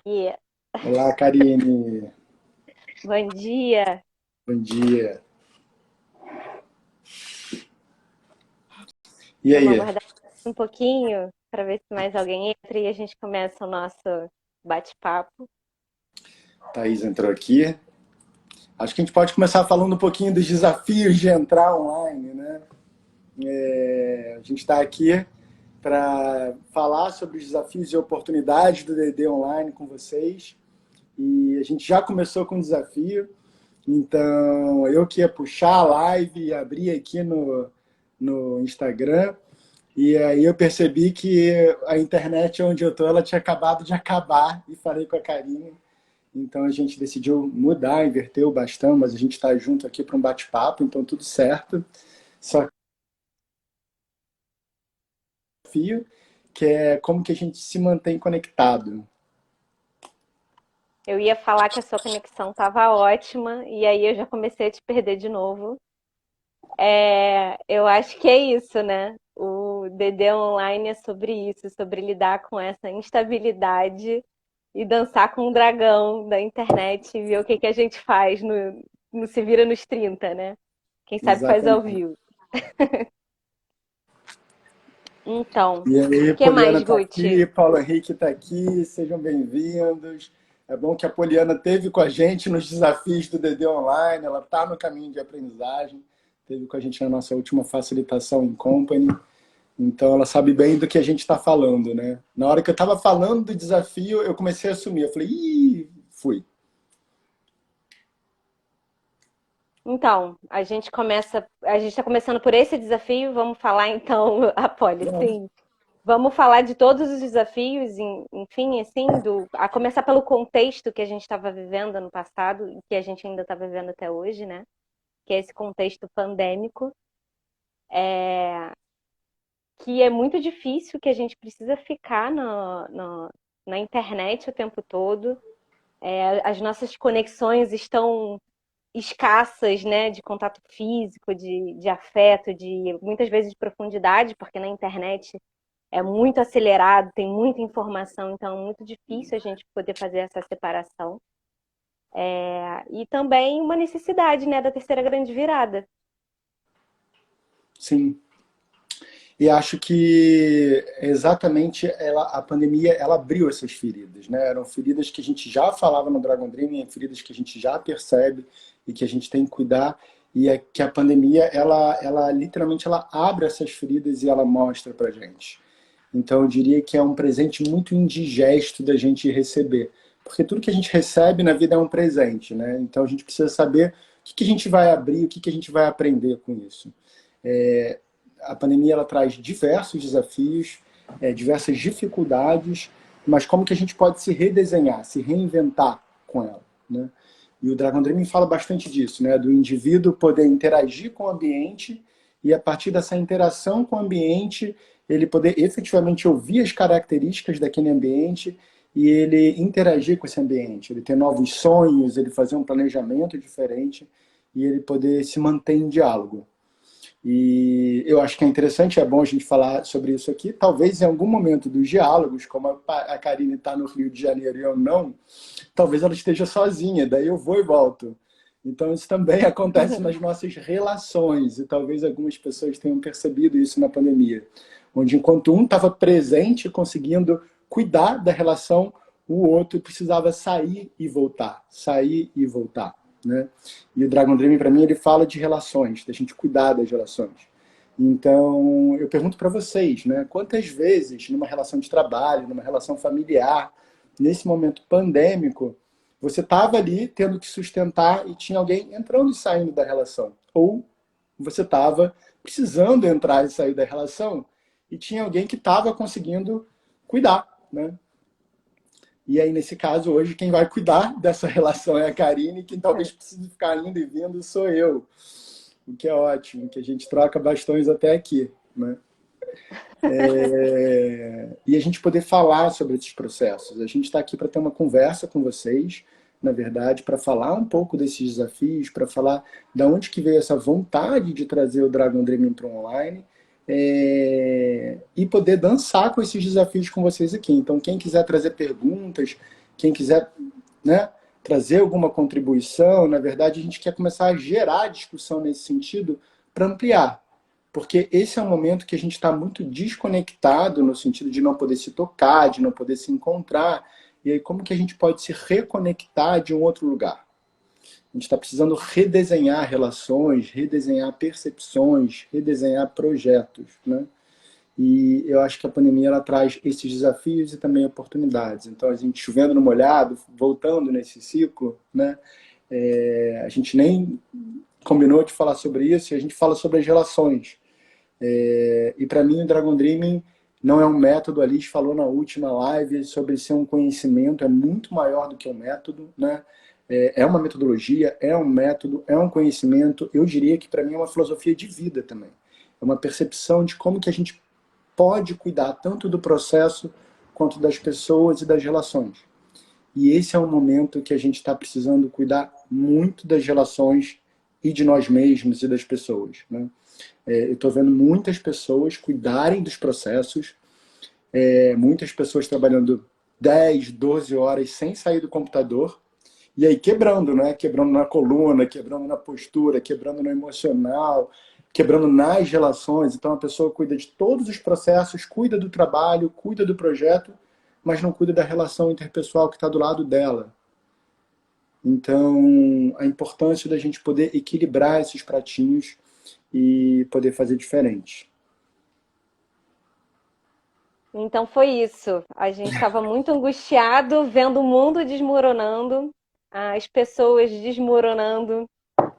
E Olá, Karine. bom dia. Bom dia. E Vamos aí? aguardar um pouquinho para ver se mais alguém entra e a gente começa o nosso bate-papo. Thaís entrou aqui. Acho que a gente pode começar falando um pouquinho dos desafios de entrar online, né? A gente está aqui para falar sobre os desafios e oportunidades do DD Online com vocês. E a gente já começou com um desafio. Então, eu que ia puxar a live e abrir aqui no Instagram. E aí eu percebi que a internet onde eu estou, ela tinha acabado de acabar e falei com a Karine. Então a gente decidiu mudar, inverter o bastão, mas a gente está junto aqui para um bate-papo, então tudo certo. Só que o desafio, que é como que a gente se mantém conectado. Eu ia falar que a sua conexão estava ótima e aí eu já comecei a te perder de novo. Eu acho que é isso, né? O DD Online é sobre isso, sobre lidar com essa instabilidade e dançar com o dragão da internet e ver o que que a gente faz no Se Vira nos 30, né? Quem sabe faz ao Exatamente. vivo. Então, E aí, o que Poliana mais, está aqui, Gucci? Paulo Henrique está aqui, sejam bem-vindos. É bom que a Poliana teve com a gente nos desafios do DD Online, ela está no caminho de aprendizagem, teve com a gente na nossa última facilitação em Company. Então, ela sabe bem do que a gente está falando, né? Na hora que eu estava falando do desafio, eu comecei a assumir. Eu falei, ih, fui. Então, a gente está começando por esse desafio, vamos falar então, Apolo, Pronto. sim. Vamos falar de todos os desafios, enfim, assim, a começar pelo contexto que a gente estava vivendo no passado e que a gente ainda está vivendo até hoje, né? Que é esse contexto pandêmico, que é muito difícil, que a gente precisa ficar na internet o tempo todo. As nossas conexões estão escassas, né, de contato físico, de afeto, de muitas vezes de profundidade, porque na internet é muito acelerado, tem muita informação, então é muito difícil a gente poder fazer essa separação. E também uma necessidade, né, da terceira grande virada. Sim. E acho que exatamente a pandemia ela abriu essas feridas, né? Eram feridas que a gente já falava no Dragon Dream, feridas que a gente já percebe e que a gente tem que cuidar. E é que a pandemia ela literalmente ela abre essas feridas e ela mostra para gente. Então eu diria que é um presente muito indigesto da gente receber, porque tudo que a gente recebe na vida é um presente, né? Então a gente precisa saber o que a gente vai abrir, o que a gente vai aprender com isso. A pandemia ela traz diversos desafios, diversas dificuldades, mas como que a gente pode se redesenhar, se reinventar com ela, né? E o Dragon Dreaming fala bastante disso, né? Do indivíduo poder interagir com o ambiente e a partir dessa interação com o ambiente ele poder efetivamente ouvir as características daquele ambiente e ele interagir com esse ambiente, ele ter novos sonhos, ele fazer um planejamento diferente e ele poder se manter em diálogo. E eu acho que é interessante, é bom a gente falar sobre isso aqui. Talvez em algum momento dos diálogos, como a Karine está no Rio de Janeiro e eu não, talvez ela esteja sozinha, daí eu vou e volto. Então isso também acontece nas nossas relações, e talvez algumas pessoas tenham percebido isso na pandemia. Onde enquanto um estava presente, conseguindo cuidar da relação, o outro precisava sair e voltar, né? E o Dragon Dream, para mim, ele fala de relações, da gente cuidar das relações. Então, eu pergunto para vocês, né? Quantas vezes, numa relação de trabalho, numa relação familiar, nesse momento pandêmico, você estava ali tendo que sustentar e tinha alguém entrando e saindo da relação? Ou você estava precisando entrar e sair da relação e tinha alguém que estava conseguindo cuidar, né? E aí, nesse caso, hoje, quem vai cuidar dessa relação é a Karine, quem talvez precise ficar indo e vindo sou eu. O que é ótimo, que a gente troca bastões até aqui, né? E a gente poder falar sobre esses processos. A gente está aqui para ter uma conversa com vocês, na verdade, para falar um pouco desses desafios, para falar de onde que veio essa vontade de trazer o Dragon Dreaming para o online, e poder dançar com esses desafios com vocês aqui. Então, quem quiser trazer perguntas, quem quiser, né, trazer alguma contribuição, na verdade, a gente quer começar a gerar discussão nesse sentido para ampliar. Porque esse é um momento que a gente está muito desconectado, no sentido de não poder se tocar, de não poder se encontrar. E aí, como que a gente pode se reconectar de um outro lugar? A gente está precisando redesenhar relações, redesenhar percepções, redesenhar projetos, né? E eu acho que a pandemia ela traz esses desafios e também oportunidades. Então, a gente chovendo no molhado, voltando nesse ciclo, né? A gente nem combinou de falar sobre isso e a gente fala sobre as relações. E para mim, o Dragon Dreaming não é um método. A Liz falou na última live sobre ser um conhecimento, é muito maior do que um método, né? É uma metodologia, é um método, é um conhecimento. Eu diria que para mim é uma filosofia de vida também. É uma percepção de como que a gente pode cuidar tanto do processo quanto das pessoas e das relações. E esse é um momento que a gente está precisando cuidar muito das relações e de nós mesmos e das pessoas, né? Eu estou vendo muitas pessoas cuidarem dos processos, muitas pessoas trabalhando 10, 12 horas sem sair do computador, e aí quebrando, né? Quebrando na coluna, quebrando na postura, quebrando no emocional, quebrando nas relações. Então a pessoa cuida de todos os processos, cuida do trabalho, cuida do projeto, mas não cuida da relação interpessoal que está do lado dela. Então, a importância da gente poder equilibrar esses pratinhos e poder fazer diferente. Então foi isso. A gente estava muito angustiado, vendo o mundo desmoronando, as pessoas desmoronando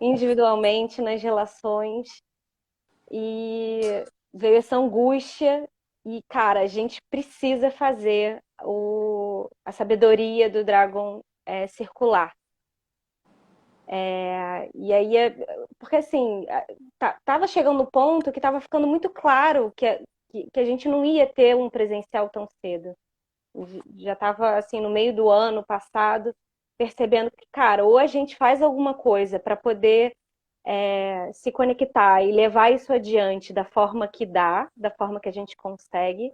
individualmente nas relações, e veio essa angústia. E, cara, a gente precisa fazer a sabedoria do Dragon circular. E aí, porque assim, tava chegando no ponto que tava ficando muito claro que a gente não ia ter um presencial tão cedo. Já tava assim, no meio do ano passado, percebendo que, cara, ou a gente faz alguma coisa para poder se conectar e levar isso adiante da forma que dá, da forma que a gente consegue,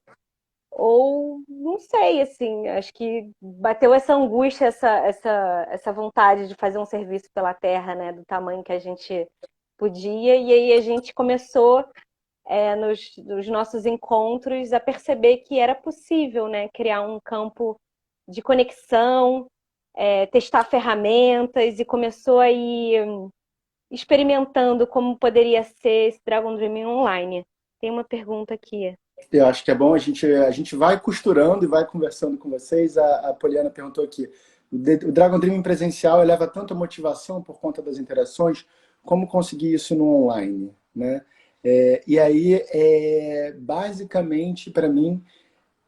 ou não sei, assim, acho que bateu essa angústia, essa vontade de fazer um serviço pela Terra, né, do tamanho que a gente podia, e aí a gente começou nos nossos encontros a perceber que era possível, né, criar um campo de conexão, testar ferramentas, e começou aí experimentando como poderia ser esse Dragon Dreaming online. Tem uma pergunta aqui. Eu acho que é bom, a gente vai costurando e vai conversando com vocês. A Poliana perguntou aqui, o Dragon Dreaming presencial eleva tanto a motivação por conta das interações, como conseguir isso no online, né? E aí, basicamente, para mim,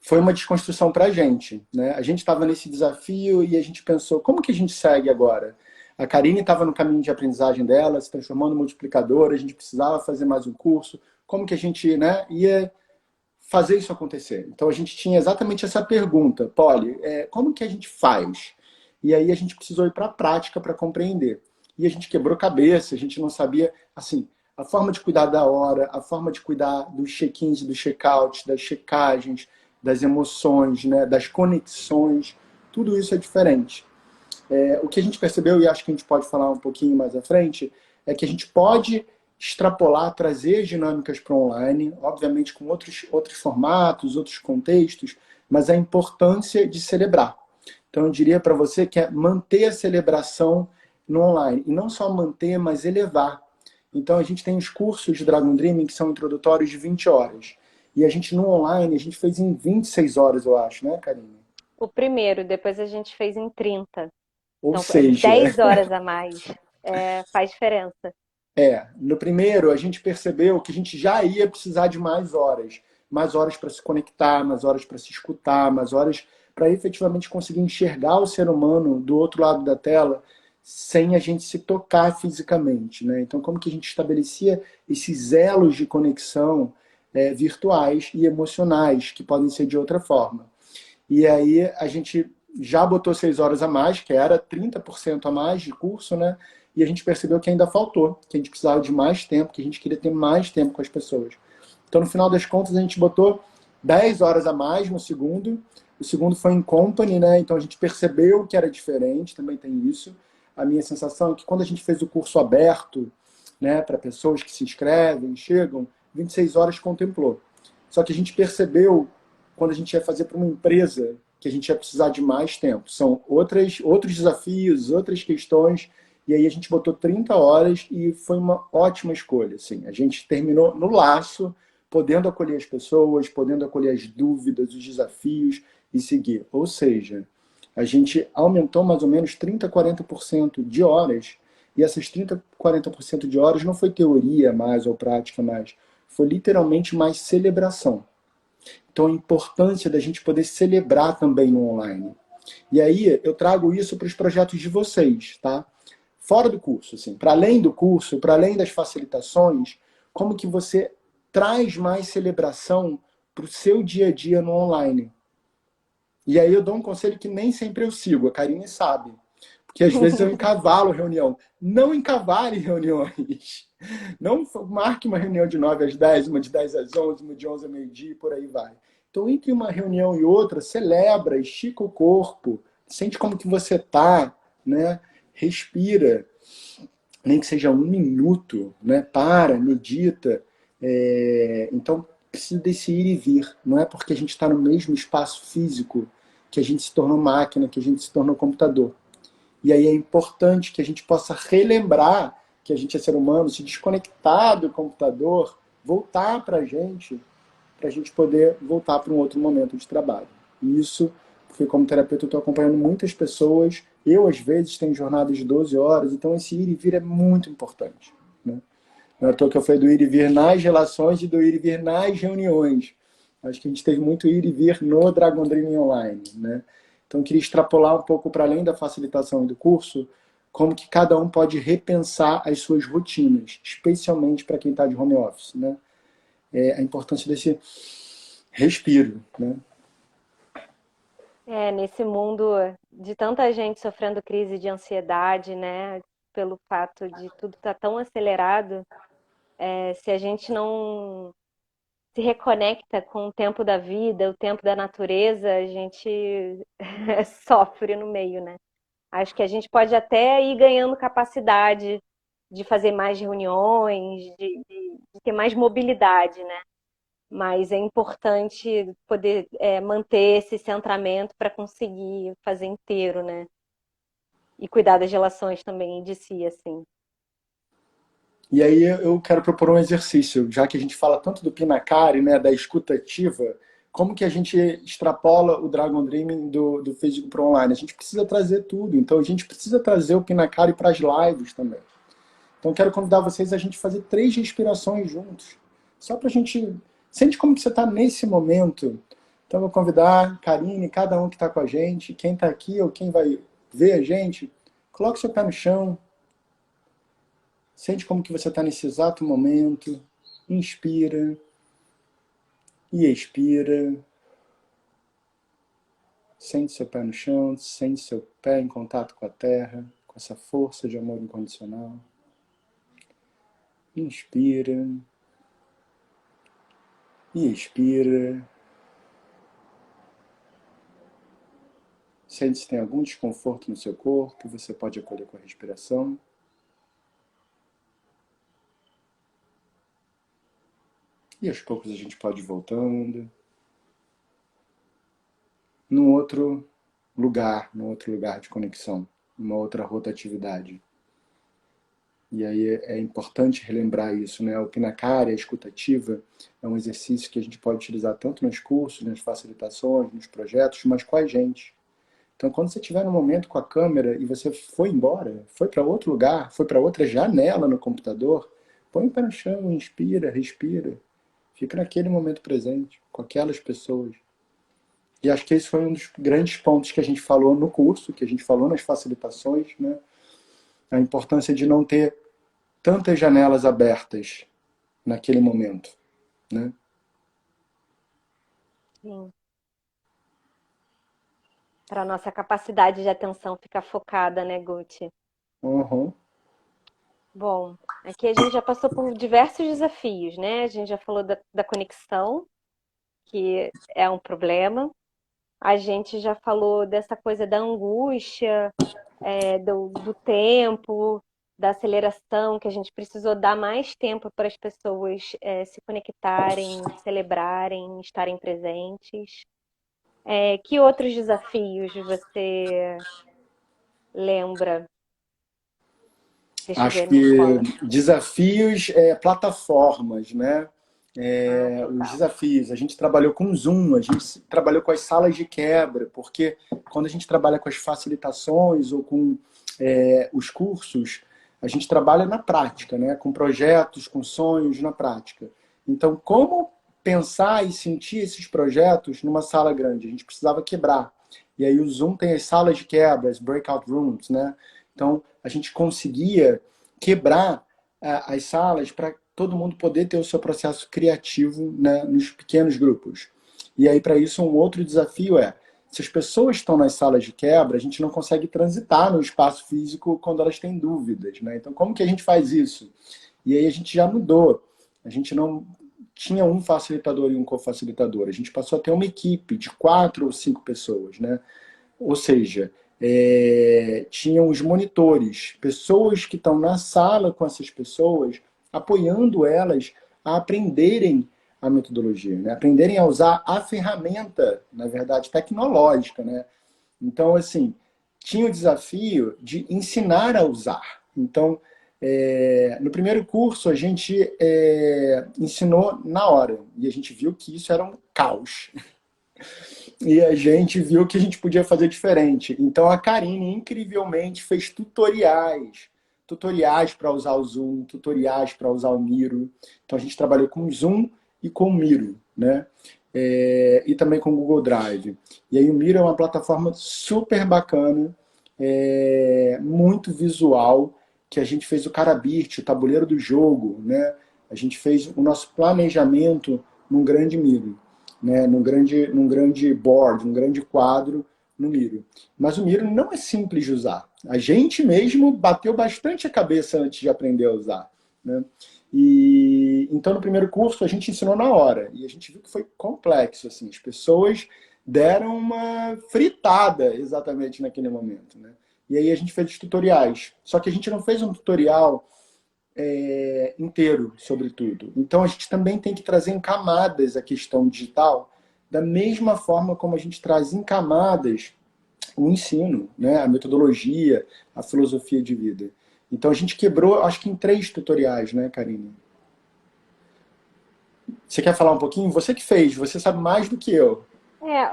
foi uma desconstrução para a gente, né? A gente estava nesse desafio e a gente pensou, como que a gente segue agora? A Karine estava no caminho de aprendizagem dela, se transformando em multiplicadora, a gente precisava fazer mais um curso, como que a gente, né, ia fazer isso acontecer? Então a gente tinha exatamente essa pergunta, Polly, como que a gente faz? E aí a gente precisou ir para a prática para compreender. E a gente quebrou cabeça, a gente não sabia, assim, a forma de cuidar da hora, a forma de cuidar dos check-ins e dos check-outs, das checagens, das emoções, né, das conexões, tudo isso é diferente. O que a gente percebeu, e acho que a gente pode falar um pouquinho mais à frente, é que a gente pode extrapolar, trazer dinâmicas para o online, obviamente com outros formatos, outros contextos, mas a importância de celebrar. Então eu diria para você que é manter a celebração no online, e não só manter, mas elevar. Então a gente tem os cursos de Dragon Dreaming que são introdutórios de 20 horas. E a gente no online, a gente fez em 26 horas, eu acho, né, Karine? O primeiro, depois a gente fez em 30. Ou Então, seja, 10 horas a mais. Faz diferença. no primeiro a gente percebeu que a gente já ia precisar de mais horas para se conectar, mais horas para se escutar, mais horas para efetivamente conseguir enxergar o ser humano do outro lado da tela sem a gente se tocar fisicamente, né? Então, como que a gente estabelecia esses elos de conexão virtuais e emocionais, que podem ser de outra forma. E aí a gente já botou 6 horas a mais, que era 30% a mais de curso, né? E a gente percebeu que ainda faltou, que a gente precisava de mais tempo, que a gente queria ter mais tempo com as pessoas. Então, no final das contas, a gente botou 10 horas a mais no segundo, O segundo foi em company, né? Então a gente percebeu que era diferente, também tem isso. A minha sensação é que quando a gente fez o curso aberto, né, para pessoas que se inscrevem, chegam, 26 horas contemplou. Só que a gente percebeu, quando a gente ia fazer para uma empresa, que a gente ia precisar de mais tempo. São outros desafios, outras questões, e aí a gente botou 30 horas e foi uma ótima escolha. Assim. A gente terminou no laço, podendo acolher as pessoas, podendo acolher as dúvidas, os desafios e seguir. Ou seja, a gente aumentou mais ou menos 30, 40% de horas, e essas 30, 40% de horas não foi teoria mais ou prática mais, foi literalmente mais celebração. Então a importância da gente poder celebrar também no online. E aí eu trago isso para os projetos de vocês, tá? Fora do curso, assim, para além do curso, para além das facilitações, como que você traz mais celebração para o seu dia a dia no online? E aí eu dou um conselho que nem sempre eu sigo, a Karine sabe. Porque às vezes eu encavalo reunião. Não encavale reuniões. Não marque uma reunião de 9 às 10, uma de 10 às 11, uma de 11 a meio-dia e por aí vai. Então, entre uma reunião e outra, celebra, estica o corpo, sente como que você está, né? Respira, nem que seja 1 minuto, né? Para, medita. Então, precisa desse ir e vir. Não é porque a gente está no mesmo espaço físico que a gente se tornou máquina, que a gente se tornou computador. E aí é importante que a gente possa relembrar que a gente é ser humano, se desconectar do computador, voltar para a gente poder voltar para um outro momento de trabalho. E isso, porque como terapeuta eu estou acompanhando muitas pessoas, eu às vezes tenho jornadas de 12 horas, então esse ir e vir é muito importante. Né? Não é à toa que eu falei do ir e vir nas relações e do ir e vir nas reuniões. Acho que a gente teve muito ir e vir no Dragon Dreaming Online. Né? Então, eu queria extrapolar um pouco para além da facilitação do curso, como que cada um pode repensar as suas rotinas, especialmente para quem está de home office. Né? A importância desse respiro. Né? Nesse mundo de tanta gente sofrendo crise de ansiedade, né? Pelo fato de tudo estar tão acelerado, se a gente não se reconecta com o tempo da vida, o tempo da natureza, a gente sofre no meio, né? Acho que a gente pode até ir ganhando capacidade de fazer mais reuniões, de ter mais mobilidade, né? Mas é importante poder manter esse centramento para conseguir fazer inteiro, né? E cuidar das relações também de si, assim. E aí eu quero propor um exercício, já que a gente fala tanto do Pinacari, né, da escuta ativa, como que a gente extrapola o Dragon Dreaming do físico para o online? A gente precisa trazer tudo, então a gente precisa trazer o Pinacari para as lives também. Então quero convidar vocês a gente fazer 3 respirações juntos, só para a gente... Sente como que você está nesse momento. Então eu vou convidar Karine, cada um que está com a gente, quem está aqui ou quem vai ver a gente, coloque seu pé no chão, sente como que você está nesse exato momento. Inspira e expira. Sente seu pé no chão, sente seu pé em contato com a terra, com essa força de amor incondicional. Inspira e expira. Sente se tem algum desconforto no seu corpo, você pode acolher com a respiração. E aos poucos a gente pode ir voltando. Num outro lugar de conexão, uma outra rotatividade. E aí é importante relembrar isso, né? O Pinacari, a escutativa, é um exercício que a gente pode utilizar tanto nos cursos, nas facilitações, nos projetos, mas com a gente. Então, quando você estiver no momento com a câmera e você foi embora, foi para outro lugar, foi para outra janela no computador, põe o pé no chão, inspira, respira, fica naquele momento presente, com aquelas pessoas. E acho que esse foi um dos grandes pontos que a gente falou no curso, que a gente falou nas facilitações, né? A importância de não ter tantas janelas abertas naquele momento, né? Sim. Para a nossa capacidade de atenção ficar focada, né, Guti? Uhum. Bom, aqui a gente já passou por diversos desafios, né? A gente já falou da conexão, que é um problema. a gente já falou dessa coisa da angústia, do tempo, da aceleração, que a gente precisou dar mais tempo para as pessoas se conectarem, celebrarem, estarem presentes. Que outros desafios você lembra que Acho estiveram na que escola? desafios, plataformas, né? Ah, Os total. desafios. A gente trabalhou com Zoom, a gente trabalhou com as salas de quebra, porque quando a gente trabalha com as facilitações ou com os cursos, a gente trabalha na prática, né? Com projetos, com sonhos na prática. Então, como pensar e sentir esses projetos numa sala grande? A gente precisava quebrar. E aí o Zoom tem as salas de quebra, as breakout rooms, né? Então, a gente conseguia quebrar as salas para todo mundo poder ter o seu processo criativo, né, nos pequenos grupos. E aí, para isso, um outro desafio se as pessoas estão nas salas de quebra, a gente não consegue transitar no espaço físico quando elas têm dúvidas, né? Então, como que a gente faz isso? E aí a gente já mudou. A gente não tinha um facilitador e um cofacilitador. A gente passou a ter uma equipe de 4 ou 5 pessoas, né? Ou seja, tinham os monitores, pessoas que estão na sala com essas pessoas, apoiando elas a aprenderem a metodologia, né? Aprenderem a usar a ferramenta, na verdade, tecnológica, né? Então, assim, tinha o desafio de ensinar a usar. Então, no primeiro curso, a gente ensinou na hora, e a gente viu que isso era um caos. E a gente viu que a gente podia fazer diferente. Então a Karine, incrivelmente, fez tutoriais. Tutoriais para usar o Zoom, tutoriais para usar o Miro. Então a gente trabalhou com o Zoom e com o Miro, né? E também com o Google Drive. E aí o Miro é uma plataforma super bacana, muito visual, que a gente fez o Carabirt, o tabuleiro do jogo, né? A gente fez o nosso planejamento num grande Miro, né, num grande board, num grande quadro no Miro. Mas o Miro não é simples de usar. A gente mesmo bateu bastante a cabeça antes de aprender a usar. Né? E então no primeiro curso a gente ensinou na hora e a gente viu que foi complexo. Assim, as pessoas deram uma fritada exatamente naquele momento. Né? E aí a gente fez os tutoriais. Só que a gente não fez um tutorial inteiro sobre tudo. Então a gente também tem que trazer em camadas a questão digital, da mesma forma como a gente traz em camadas o ensino, né, a metodologia, a filosofia de vida. Então a gente quebrou, acho que em 3 tutoriais, né, Karine? Você quer falar um pouquinho? Você que fez, você sabe mais do que eu.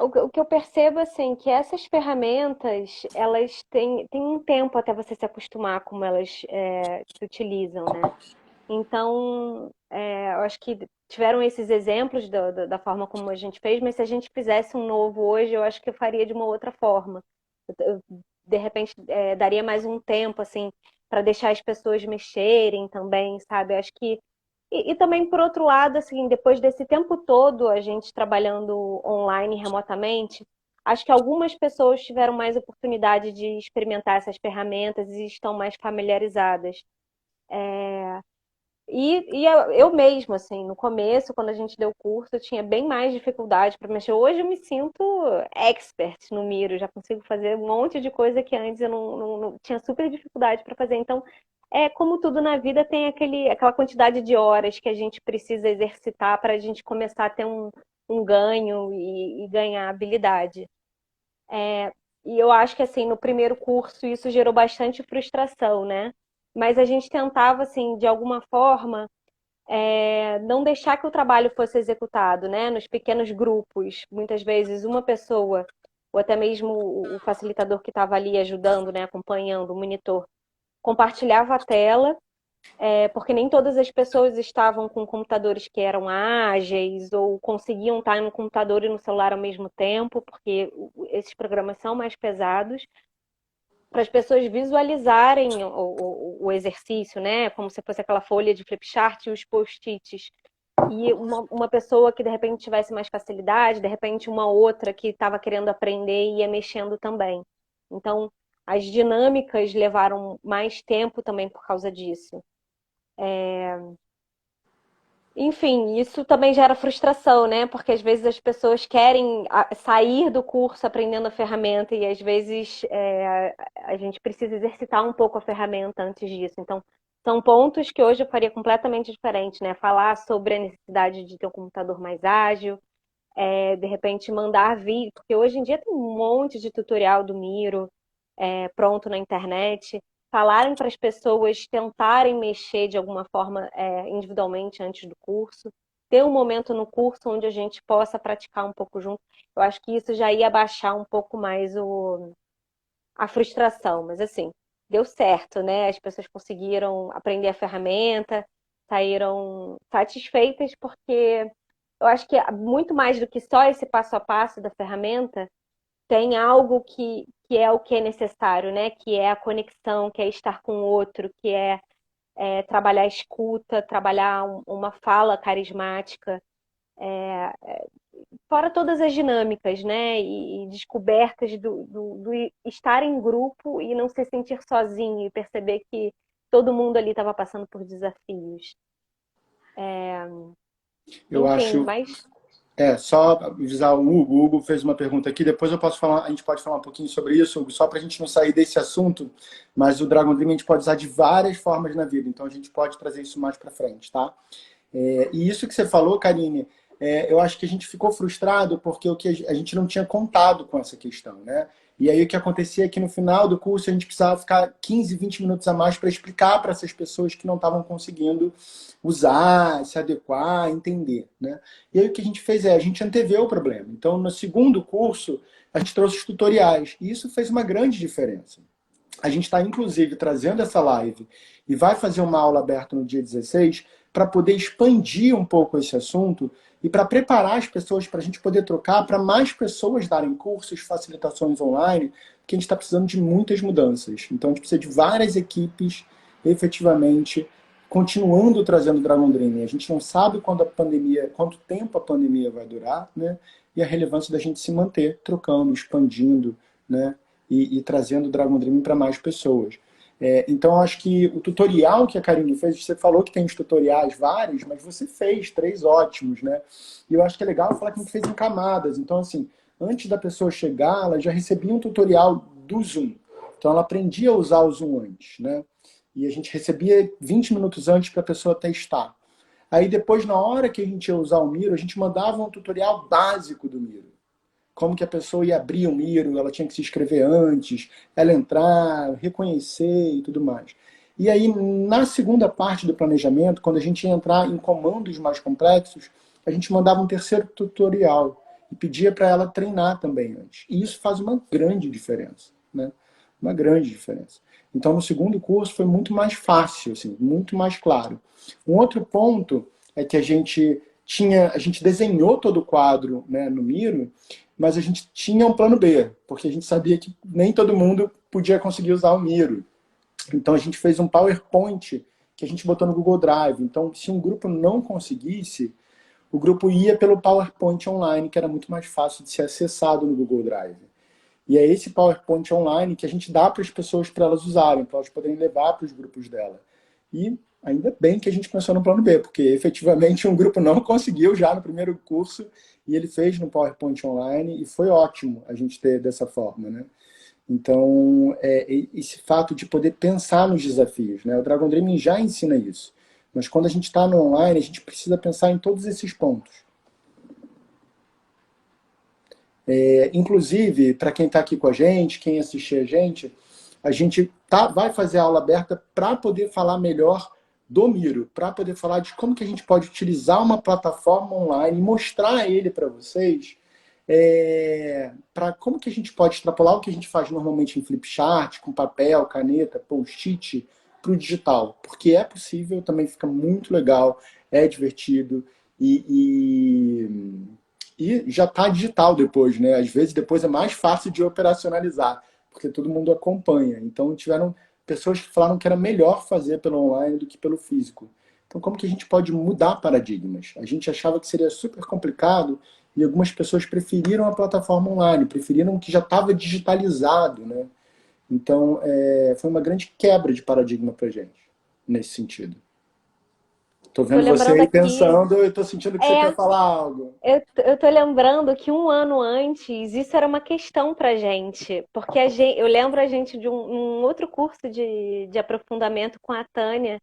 O que eu percebo, assim, que essas ferramentas, elas têm um tempo até você se acostumar como elas se utilizam, né? Então, eu acho que tiveram esses exemplos da forma como a gente fez, mas se a gente fizesse um novo hoje, eu acho que eu faria de uma outra forma. De repente, daria mais um tempo, assim, para deixar as pessoas mexerem também, sabe? Eu acho que. E também, por outro lado, assim, depois desse tempo todo a gente trabalhando online, remotamente, acho que algumas pessoas tiveram mais oportunidade de experimentar essas ferramentas e estão mais familiarizadas. Eu mesma, assim, no começo, quando a gente deu o curso, eu tinha bem mais dificuldade para mexer. Hoje eu me sinto expert no Miro, já consigo fazer um monte de coisa que antes eu não tinha super dificuldade para fazer. Então, como tudo na vida, tem aquela quantidade de horas que a gente precisa exercitar para a gente começar a ter um ganho e ganhar habilidade. E eu acho que, assim, no primeiro curso isso gerou bastante frustração, né? Mas a gente tentava, assim, de alguma forma não deixar que o trabalho fosse executado, né? Nos pequenos grupos, muitas vezes uma pessoa, ou até mesmo o facilitador que estava ali ajudando, né, acompanhando, o monitor, compartilhava a tela, porque nem todas as pessoas estavam com computadores que eram ágeis ou conseguiam estar no computador e no celular ao mesmo tempo, porque esses programas são mais pesados para as pessoas visualizarem o exercício, né? Como se fosse aquela folha de flipchart e os post-its. E uma pessoa que de repente tivesse mais facilidade, de repente uma outra que estava querendo aprender e ia mexendo também. Então, as dinâmicas levaram mais tempo também por causa disso. Enfim, isso também gera frustração, né? Porque às vezes as pessoas querem sair do curso aprendendo a ferramenta e às vezes a gente precisa exercitar um pouco a ferramenta antes disso. Então, são pontos que hoje eu faria completamente diferente, né? Falar sobre a necessidade de ter um computador mais ágil, de repente mandar vídeo, porque hoje em dia tem um monte de tutorial do Miro, pronto na internet, falarem para as pessoas tentarem mexer de alguma forma individualmente antes do curso, ter um momento no curso onde a gente possa praticar um pouco junto. Eu acho que isso já ia baixar um pouco mais a frustração, mas assim, deu certo, né? As pessoas conseguiram aprender a ferramenta, saíram satisfeitas porque eu acho que muito mais do que só esse passo a passo da ferramenta, tem algo que é o que é necessário, né? Que é a conexão, que é estar com o outro, que trabalhar a escuta, trabalhar uma fala carismática, fora todas as dinâmicas, né? E descobertas do estar em grupo e não se sentir sozinho e perceber que todo mundo ali estava passando por desafios. Eu Enfim, acho. mas Só avisar o Hugo fez uma pergunta aqui, depois eu posso falar, a gente pode falar um pouquinho sobre isso, Hugo, só para a gente não sair desse assunto, mas o Dragon Dream a gente pode usar de várias formas na vida, então a gente pode trazer isso mais para frente, tá? E isso que você falou, Karine, eu acho que a gente ficou frustrado porque a gente não tinha contado com essa questão, né? E aí o que acontecia é que no final do curso a gente precisava ficar 15, 20 minutos a mais para explicar para essas pessoas que não estavam conseguindo usar, se adequar, entender, né? E aí o que a gente fez a gente anteveu o problema. Então, no segundo curso, a gente trouxe os tutoriais. E isso fez uma grande diferença. A gente está, inclusive, trazendo essa live e vai fazer uma aula aberta no dia 16 para poder expandir um pouco esse assunto e para preparar as pessoas para a gente poder trocar, para mais pessoas darem cursos, facilitações online, porque a gente está precisando de muitas mudanças. Então, a gente precisa de várias equipes, efetivamente, continuando trazendo Dragon Dream. A gente não sabe quanto tempo a pandemia vai durar, né? E a relevância da gente se manter trocando, expandindo, né? E trazendo o Dragon Dream para mais pessoas. Então, eu acho que o tutorial que a Karine fez, você falou que tem os tutoriais vários, mas você fez 3 ótimos, né? E eu acho que é legal falar que a gente fez em camadas. Então, assim, antes da pessoa chegar, ela já recebia um tutorial do Zoom. Então, ela aprendia a usar o Zoom antes, né? E a gente recebia 20 minutos antes para a pessoa testar. Aí depois, na hora que a gente ia usar o Miro, a gente mandava um tutorial básico do Miro. Como que a pessoa ia abrir o Miro, ela tinha que se inscrever antes, ela entrar, reconhecer e tudo mais. E aí, na segunda parte do planejamento, quando a gente ia entrar em comandos mais complexos, a gente mandava um terceiro tutorial e pedia para ela treinar também antes. E isso faz uma grande diferença, né? Uma grande diferença. Então, no segundo curso foi muito mais fácil, assim, muito mais claro. Um outro ponto é que a gente desenhou todo o quadro, né, no Miro, mas a gente tinha um plano B, porque a gente sabia que nem todo mundo podia conseguir usar o Miro. Então a gente fez um PowerPoint que a gente botou no Google Drive. Então, se um grupo não conseguisse, o grupo ia pelo PowerPoint online, que era muito mais fácil de ser acessado no Google Drive. E é esse PowerPoint online que a gente dá para as pessoas para elas usarem, para elas poderem levar para os grupos dela. E ainda bem que a gente começou no plano B, porque efetivamente um grupo não conseguiu já no primeiro curso e ele fez no PowerPoint online e foi ótimo a gente ter dessa forma, né? Então, esse fato de poder pensar nos desafios, né? O Dragon Dreaming já ensina isso. Mas quando a gente está no online, a gente precisa pensar em todos esses pontos. Inclusive, para quem está aqui com a gente, quem assistir a gente vai fazer a aula aberta para poder falar melhor do Miro, para poder falar de como que a gente pode utilizar uma plataforma online e mostrar ele para vocês, para como que a gente pode extrapolar o que a gente faz normalmente em Flipchart, com papel, caneta, post-it, para o digital. Porque é possível, também fica muito legal, é divertido e já está digital depois, né? Às vezes depois é mais fácil de operacionalizar, porque todo mundo acompanha. Então tiveram pessoas que falaram que era melhor fazer pelo online do que pelo físico. Então como que a gente pode mudar paradigmas? A gente achava que seria super complicado e algumas pessoas preferiram a plataforma online, preferiram o que já estava digitalizado, né? Então foi uma grande quebra de paradigma para a gente, nesse sentido. Tô Tô vendo você lembrando aí aqui. pensando, eu tô sentindo que você É, quer falar algo. eu tô lembrando que um ano antes isso era uma questão pra gente, porque eu lembro a gente de um outro curso de aprofundamento com a Tânia,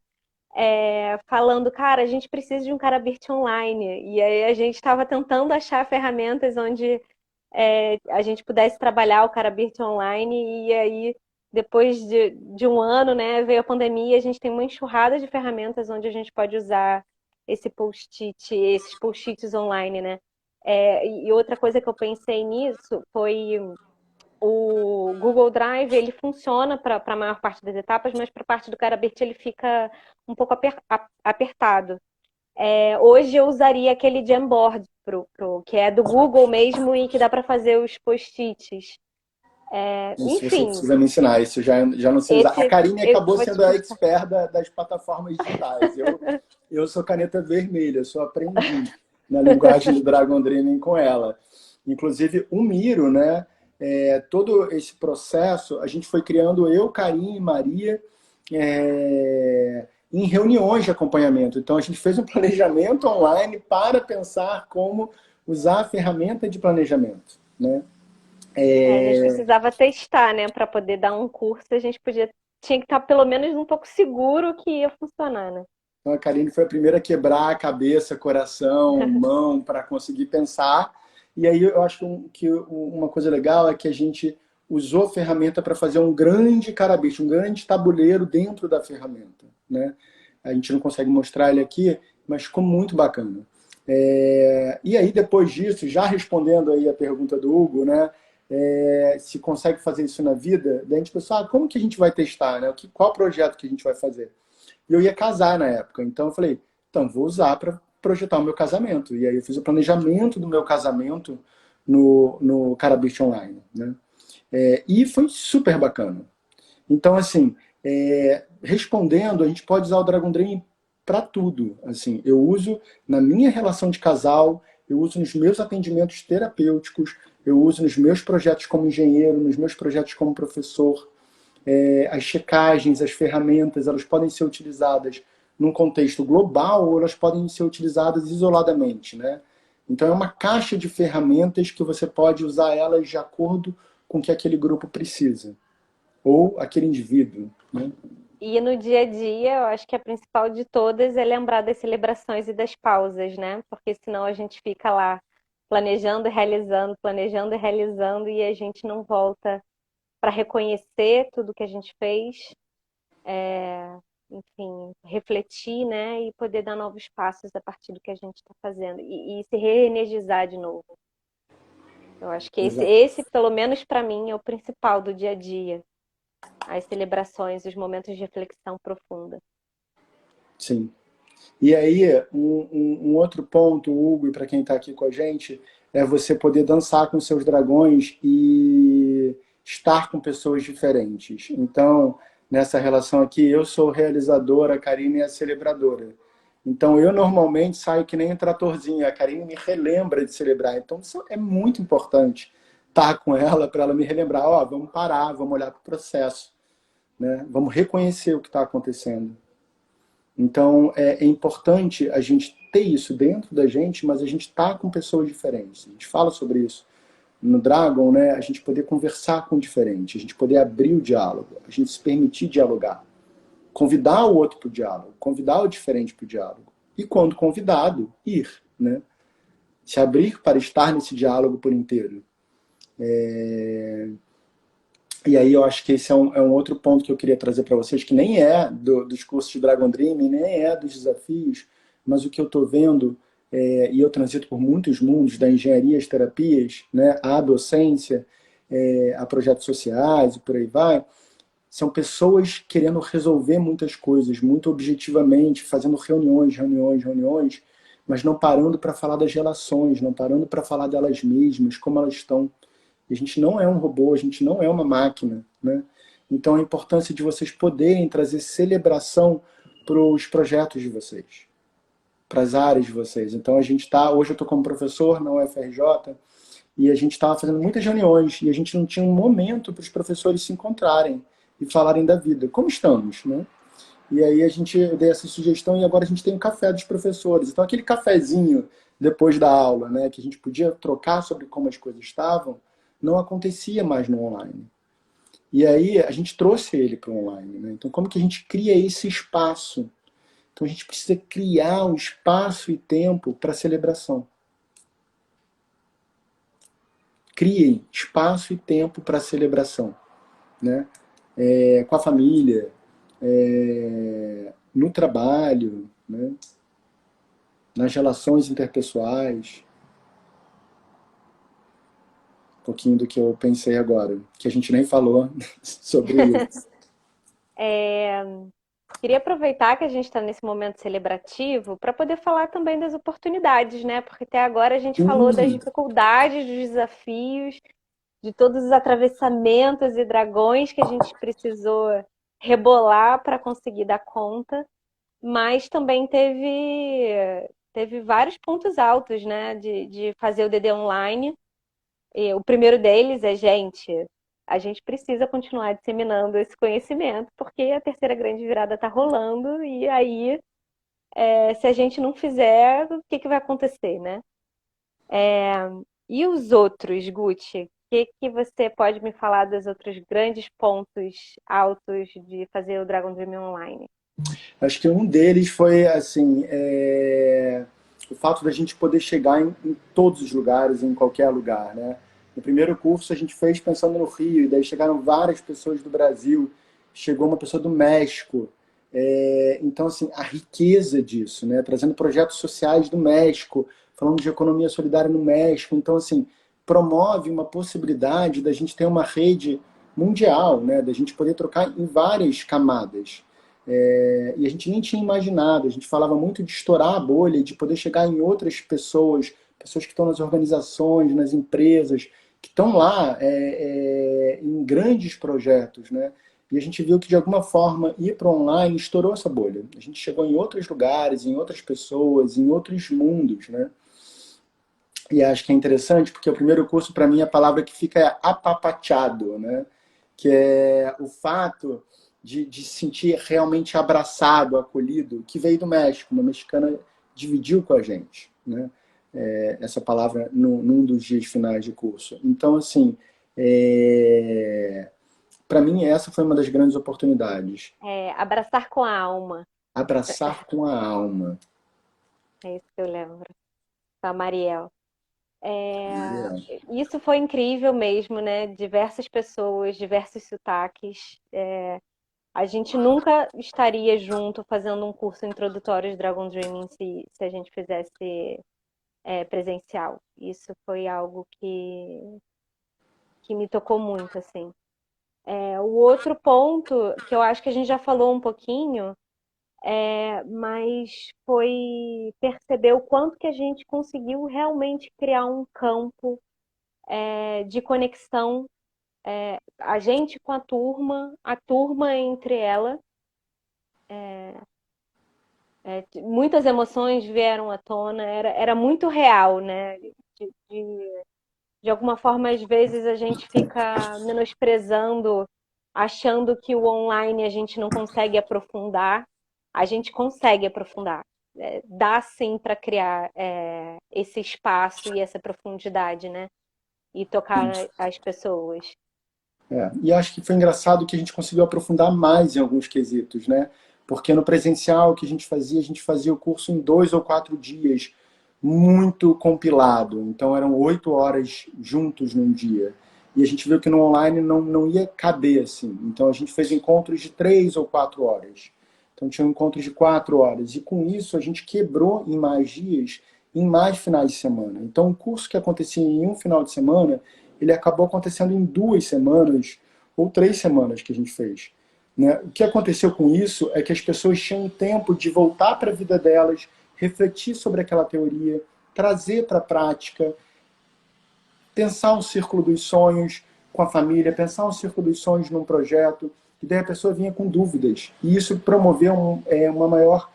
falando, cara, a gente precisa de um Carabirt online. E aí a gente estava tentando achar ferramentas onde a gente pudesse trabalhar o Carabirt online. E aí, depois de um ano, né, veio a pandemia, a gente tem uma enxurrada de ferramentas onde a gente pode usar esses post-its online, né? E outra coisa que eu pensei nisso foi o Google Drive, ele funciona para a maior parte das etapas, mas para a parte do Carabirt ele fica um pouco apertado. Hoje eu usaria aquele Jamboard, que é do Google mesmo e que dá para fazer os post-its. Isso você Enfim, precisa me ensinar, isso já não sei usar. A esse Karine eu acabou vou te sendo a passar. expert das plataformas digitais. Eu sou caneta vermelha, sou aprendiz na linguagem do Dragon Dreaming com ela. Inclusive, o Miro, né? Todo esse processo, a gente foi criando eu, Karine e Maria em reuniões de acompanhamento. Então, a gente fez um planejamento online para pensar como usar a ferramenta de planejamento, né? A gente precisava testar, né, para poder dar um curso, tinha que estar pelo menos um pouco seguro que ia funcionar, né? Então, a Karine foi a primeira a quebrar a cabeça, coração, mão, para conseguir pensar. E aí eu acho que uma coisa legal é que a gente usou a ferramenta para fazer um grande carabicho, um grande tabuleiro dentro da ferramenta, né? A gente não consegue mostrar ele aqui, mas ficou muito bacana. E aí, depois disso, já respondendo aí a pergunta do Hugo, né? Se consegue fazer isso na vida, daí a gente pensou, como que a gente vai testar, né? Qual projeto que a gente vai fazer? E eu ia casar na época, então eu falei, então vou usar para projetar o meu casamento. E aí eu fiz o planejamento do meu casamento no Carabicho Online, né? E foi super bacana. Então, assim, respondendo, a gente pode usar o Dragon Dream para tudo. Assim, eu uso na minha relação de casal, eu uso nos meus atendimentos terapêuticos, eu uso nos meus projetos como engenheiro, nos meus projetos como professor. As checagens, as ferramentas, elas podem ser utilizadas num contexto global ou elas podem ser utilizadas isoladamente, né? Então é uma caixa de ferramentas que você pode usar elas de acordo com o que aquele grupo precisa ou aquele indivíduo, né? E no dia a dia, eu acho que a principal de todas é lembrar das celebrações e das pausas, né? Porque senão a gente fica lá planejando e realizando, e a gente não volta para reconhecer tudo que a gente fez, enfim, refletir, né? E poder dar novos passos a partir do que a gente está fazendo e se reenergizar de novo. Eu acho que Exato. esse pelo menos para mim, é o principal do dia a dia. As celebrações, os momentos de reflexão profunda. Sim. E aí, um outro ponto, Hugo, e para quem está aqui com a gente, é você poder dançar com seus dragões e estar com pessoas diferentes. Então, nessa relação aqui, eu sou realizadora, a Karine é a celebradora. Então, eu normalmente saio que nem um tratorzinho, a Karine me relembra de celebrar. Então, isso é muito importante estar com ela para ela me relembrar. Vamos parar, vamos olhar para o processo, né? Vamos reconhecer o que está acontecendo. Então, é importante a gente ter isso dentro da gente, mas a gente está com pessoas diferentes. A gente fala sobre isso no Dragon, né? A gente poder conversar com o diferente, a gente poder abrir o diálogo, a gente se permitir dialogar, convidar o outro para o diálogo, convidar o diferente para o diálogo. E quando convidado, ir, né? Se abrir para estar nesse diálogo por inteiro. E aí eu acho que esse é um outro ponto que eu queria trazer para vocês, que nem é dos cursos de Dragon Dreaming, nem é dos desafios, mas o que eu estou vendo, e eu transito por muitos mundos, da engenharia às terapias, né, à docência, a projetos sociais e por aí vai, são pessoas querendo resolver muitas coisas, muito objetivamente, fazendo reuniões, reuniões, reuniões, mas não parando para falar das relações, não parando para falar delas mesmas, como elas estão. A gente não é um robô, a gente não é uma máquina, né? Então a importância de vocês poderem trazer celebração para os projetos de vocês, para as áreas de vocês. Então hoje eu estou como professor na UFRJ e a gente estava fazendo muitas reuniões e a gente não tinha um momento para os professores se encontrarem e falarem da vida. Como estamos, né? E aí eu dei essa sugestão e agora a gente tem o café dos professores. Então aquele cafezinho depois da aula, né, que a gente podia trocar sobre como as coisas estavam, não acontecia mais no online. E aí a gente trouxe ele para o online, né? Então como que a gente cria esse espaço? Então a gente precisa criar um espaço e tempo para celebração. Criem espaço e tempo para celebração, né? Com a família, no trabalho, né? Nas relações interpessoais. Um pouquinho do que eu pensei agora, que a gente nem falou sobre isso. É, queria aproveitar que a gente está nesse momento celebrativo para poder falar também das oportunidades, né? Porque até agora a gente falou das Sim, dificuldades, dos desafios, de todos os atravessamentos e dragões que a gente precisou rebolar para conseguir dar conta, mas também teve vários pontos altos, né? De fazer o DD online. E o primeiro deles é, gente, a gente precisa continuar disseminando esse conhecimento, porque a terceira grande virada está rolando, e aí, se a gente não fizer, o que que vai acontecer, né? E os outros, Gucci? O que que você pode me falar dos outros grandes pontos altos de fazer o Dragon Dream Online? acho que um deles foi assim, o fato da gente poder chegar em todos os lugares, em qualquer lugar, né? No primeiro curso a gente fez pensando no Rio, e daí chegaram várias pessoas do Brasil, chegou uma pessoa do México. Então, assim, a riqueza disso, né? Trazendo projetos sociais do México, falando de economia solidária no México. Então, assim, promove uma possibilidade da gente ter uma rede mundial, né? Da gente poder trocar em várias camadas. E a gente nem tinha imaginado, a gente falava muito de estourar a bolha, de poder chegar em outras pessoas, pessoas que estão nas organizações, nas empresas, que estão lá em grandes projetos, né? E a gente viu que, de alguma forma, ir para o online estourou essa bolha. A gente chegou em outros lugares, em outras pessoas, em outros mundos, né? E acho que é interessante, porque o primeiro curso, para mim, a palavra que fica é apapachado, né? Que é o fato de se sentir realmente abraçado, acolhido, que veio do México. Uma mexicana dividiu com a gente, né? Essa palavra num dos dias finais de curso. Então, assim, para mim, essa foi uma das grandes oportunidades. Abraçar com a alma, Abraçar com a alma. é isso que eu lembro, com a Mariel. É, Mariana. isso foi incrível mesmo, né? Diversas pessoas, diversos sotaques. A gente nunca estaria junto fazendo um curso introdutório de Dragon Dreaming se a gente fizesse presencial. Isso foi algo que me tocou muito, assim. O outro ponto, que eu acho que a gente já falou um pouquinho, mas foi perceber o quanto que a gente conseguiu realmente criar um campo de conexão, a gente com a turma entre ela. Muitas emoções vieram à tona, era muito real, né? De alguma forma, às vezes a gente fica menosprezando, achando que o online a gente não consegue aprofundar. A gente consegue aprofundar. Dá sim para criar esse espaço e essa profundidade, né? E tocar as pessoas. E acho que foi engraçado que a gente conseguiu aprofundar mais em alguns quesitos, né? Porque no presencial que a gente fazia o curso em 2 ou 4 dias, muito compilado. Então eram 8 horas juntos num dia. E a gente viu que no online não ia caber assim. Então a gente fez encontros de 3 ou 4 horas. Então tinha encontros de 4 horas. E com isso a gente quebrou em mais dias, em mais finais de semana. Então o curso que acontecia em um final de semana, ele acabou acontecendo em 2 semanas ou 3 semanas que a gente fez. Né? O que aconteceu com isso é que as pessoas tinham tempo de voltar para a vida delas, refletir sobre aquela teoria, trazer para a prática, pensar um círculo dos sonhos com a família, pensar um círculo dos sonhos num projeto, e daí a pessoa vinha com dúvidas. E isso promoveu uma maior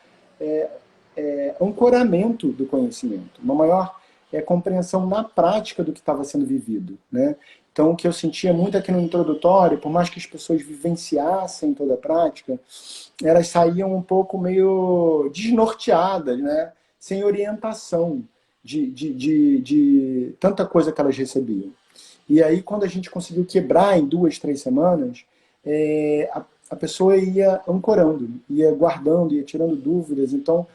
ancoramento do conhecimento, uma maior compreensão na prática do que estava sendo vivido. Né? Então, o que eu sentia muito aqui no introdutório, por mais que as pessoas vivenciassem toda a prática, elas saíam um pouco meio desnorteadas, né? Sem orientação de tanta coisa que elas recebiam. E aí, quando a gente conseguiu quebrar em 2, 3 semanas, a pessoa ia ancorando, ia guardando, ia tirando dúvidas. Então,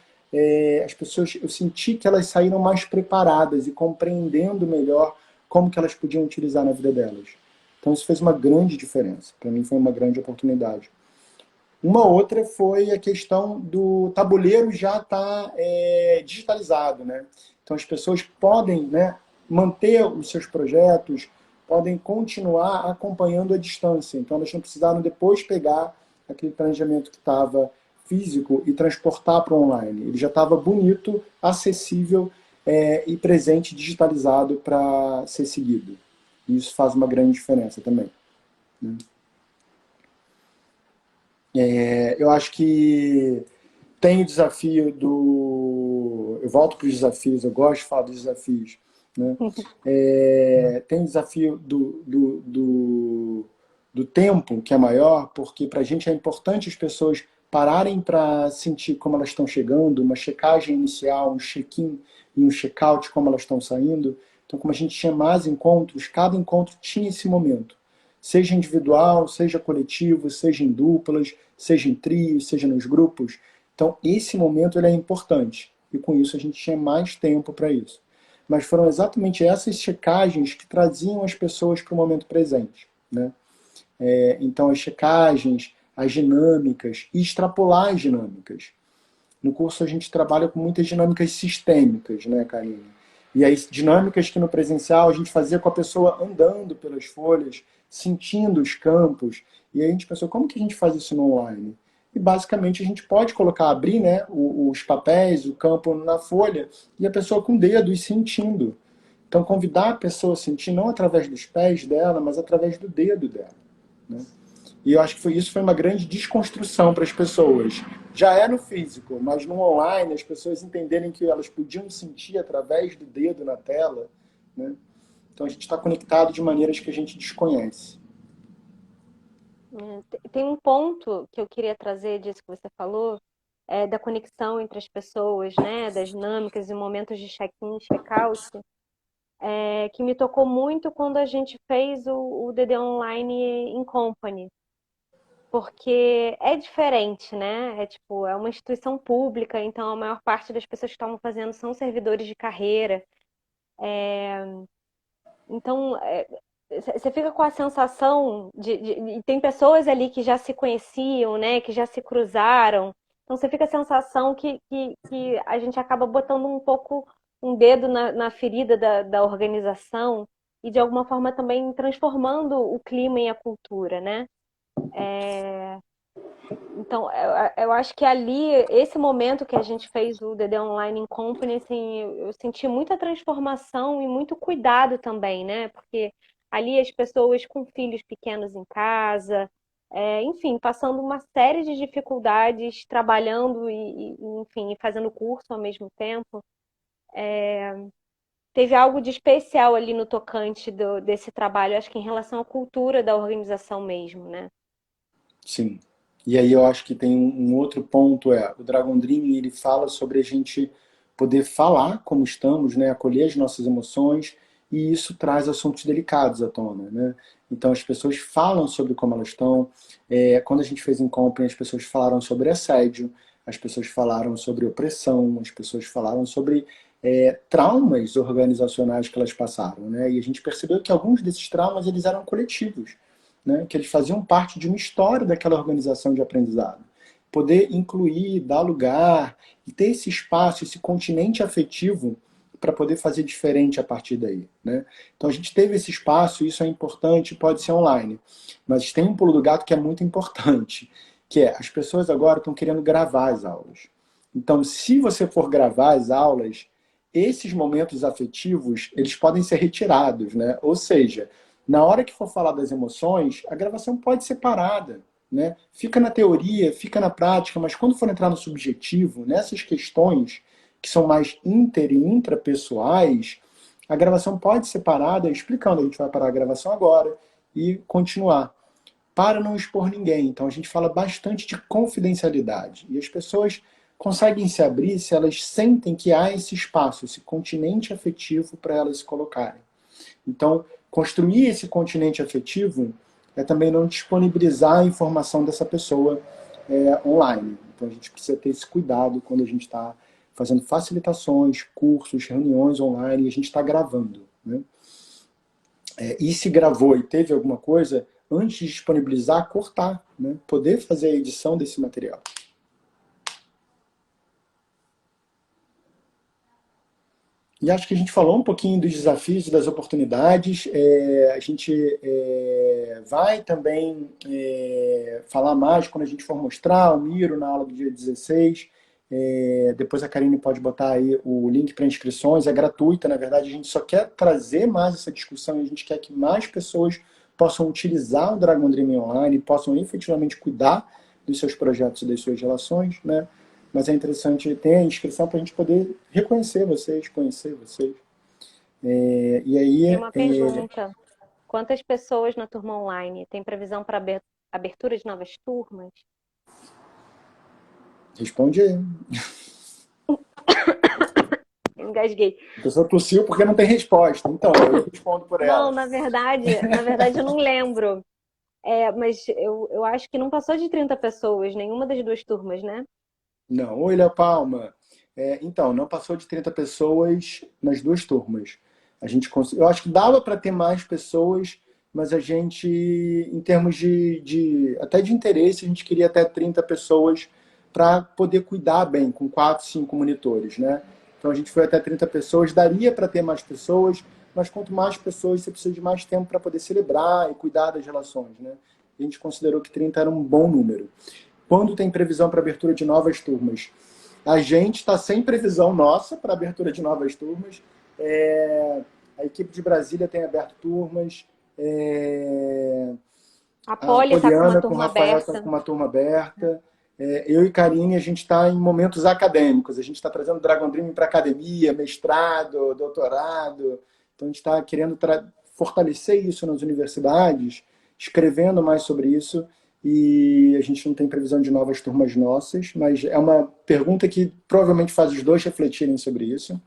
as pessoas, eu senti que elas saíram mais preparadas e compreendendo melhor como que elas podiam utilizar na vida delas. Então, isso fez uma grande diferença. Para mim, foi uma grande oportunidade. Uma outra foi a questão do tabuleiro já estar digitalizado, né? Então as pessoas podem, né, manter os seus projetos, podem continuar acompanhando à distância. Então elas não precisaram depois pegar aquele planejamento que estava físico e transportar para o online. Ele já estava bonito, acessível e presente, digitalizado para ser seguido. E isso faz uma grande diferença também, né? Eu acho que tem o desafio do... Eu volto para os desafios, eu gosto de falar dos desafios. Né? Tem o desafio do tempo, que é maior, porque para a gente é importante as pessoas pararem para sentir como elas estão chegando, uma checagem inicial, um check-in e um check-out, como elas estão saindo. Então, como a gente tinha mais encontros, cada encontro tinha esse momento. Seja individual, seja coletivo, seja em duplas, seja em trios, seja nos grupos. Então, esse momento ele é importante. E com isso a gente tinha mais tempo para isso. Mas foram exatamente essas checagens que traziam as pessoas para o momento presente, né? Então, as checagens, as dinâmicas, e extrapolar as dinâmicas. No curso a gente trabalha com muitas dinâmicas sistêmicas, né, Karine? E as dinâmicas que no presencial a gente fazia com a pessoa andando pelas folhas, sentindo os campos. E aí a gente pensou, como que a gente faz isso no online? E basicamente a gente pode colocar, abrir, né, os papéis, o campo na folha, e a pessoa com o dedo e sentindo. Então convidar a pessoa a sentir não através dos pés dela, mas através do dedo dela, né? E eu acho que isso foi uma grande desconstrução para as pessoas. Já é no físico, mas no online as pessoas entenderem que elas podiam sentir através do dedo na tela, né? Então a gente está conectado de maneiras que a gente desconhece. Tem um ponto que eu queria trazer disso que você falou, da conexão entre as pessoas, né, das dinâmicas e momentos de check-in, check-out, que me tocou muito quando a gente fez o DD Online em Company, porque é diferente, né? É tipo, é uma instituição pública, então a maior parte das pessoas que estavam fazendo são servidores de carreira. Então, você fica com a sensação e tem pessoas ali que já se conheciam, né? Que já se cruzaram. Então, você fica a sensação que a gente acaba botando um pouco um dedo na ferida da organização e, de alguma forma, também transformando o clima e a cultura, né? Então, eu acho que ali, esse momento que a gente fez o DD Online in Company, assim, eu senti muita transformação e muito cuidado também, né? Porque ali as pessoas com filhos pequenos em casa, enfim, passando uma série de dificuldades, trabalhando enfim, fazendo curso ao mesmo tempo. Teve algo de especial ali no tocante desse trabalho, acho que em relação à cultura da organização mesmo, né? Sim. E aí eu acho que tem um outro ponto, o Dragon Dream, ele fala sobre a gente poder falar como estamos, né, acolher as nossas emoções, e isso traz assuntos delicados à tona, né? Então as pessoas falam sobre como elas estão. Quando a gente fez em Company, as pessoas falaram sobre assédio, as pessoas falaram sobre opressão, as pessoas falaram sobre traumas organizacionais que elas passaram, né? E a gente percebeu que alguns desses traumas eles eram coletivos, né, que eles faziam parte de uma história daquela organização de aprendizado. Poder incluir, dar lugar e ter esse espaço, esse continente afetivo para poder fazer diferente a partir daí, né? Então a gente teve esse espaço, isso é importante, pode ser online, mas tem um pulo do gato que é muito importante, que é as pessoas agora estão querendo gravar as aulas. Então, se você for gravar as aulas, esses momentos afetivos, eles podem ser retirados, né? Ou seja, na hora que for falar das emoções, a gravação pode ser parada, né? Fica na teoria, fica na prática, mas quando for entrar no subjetivo, nessas questões que são mais inter e intrapessoais, a gravação pode ser parada explicando, a gente vai parar a gravação agora e continuar, para não expor ninguém. Então a gente fala bastante de confidencialidade. E as pessoas conseguem se abrir se elas sentem que há esse espaço, esse continente afetivo para elas se colocarem. Então, construir esse continente afetivo é também não disponibilizar a informação dessa pessoa online. Então a gente precisa ter esse cuidado quando a gente está fazendo facilitações, cursos, reuniões online e a gente está gravando, né? E se gravou e teve alguma coisa, antes de disponibilizar, cortar, né? Poder fazer a edição desse material. E acho que a gente falou um pouquinho dos desafios e das oportunidades. A gente vai também falar mais quando a gente for mostrar o Miro na aula do dia 16. Depois a Karine pode botar aí o link para inscrições. É gratuita, na verdade. A gente só quer trazer mais essa discussão e a gente quer que mais pessoas possam utilizar o Dragon Dream Online, possam efetivamente cuidar dos seus projetos e das suas relações, né? Mas é interessante ter a inscrição para a gente poder reconhecer vocês, conhecer vocês. E Tem aí, uma pergunta. Quantas pessoas na turma online? Tem previsão para abertura de novas turmas? responde aí. Engasguei. A pessoa tossiu porque não tem resposta. Então, eu respondo por Não, ela. na verdade eu não lembro. Mas eu acho que não passou de 30 pessoas, nenhuma das duas turmas, né? Não, oi, Léo Palma. Então, não passou de 30 pessoas nas duas turmas. Eu acho que dava para ter mais pessoas, mas a gente, em termos até de interesse, a gente queria até 30 pessoas para poder cuidar bem, com 4, 5 monitores, né? Então a gente foi até 30 pessoas, daria para ter mais pessoas, mas quanto mais pessoas, você precisa de mais tempo para poder celebrar e cuidar das relações, né? A gente considerou que 30 era um bom número. Quando tem previsão para abertura de novas turmas? A gente está sem previsão nossa para abertura de novas turmas. A equipe de Brasília tem aberto turmas. A A Poli está com uma Poliana com o turma Rafael está aberta. com uma turma aberta. Eu e Karine, a gente está em momentos acadêmicos. A gente está trazendo Dragon Dream para academia, mestrado, doutorado. Então, a gente está querendo fortalecer isso nas universidades, escrevendo mais sobre isso. E a gente não tem previsão de novas turmas nossas, mas é uma pergunta que provavelmente faz os dois refletirem sobre isso.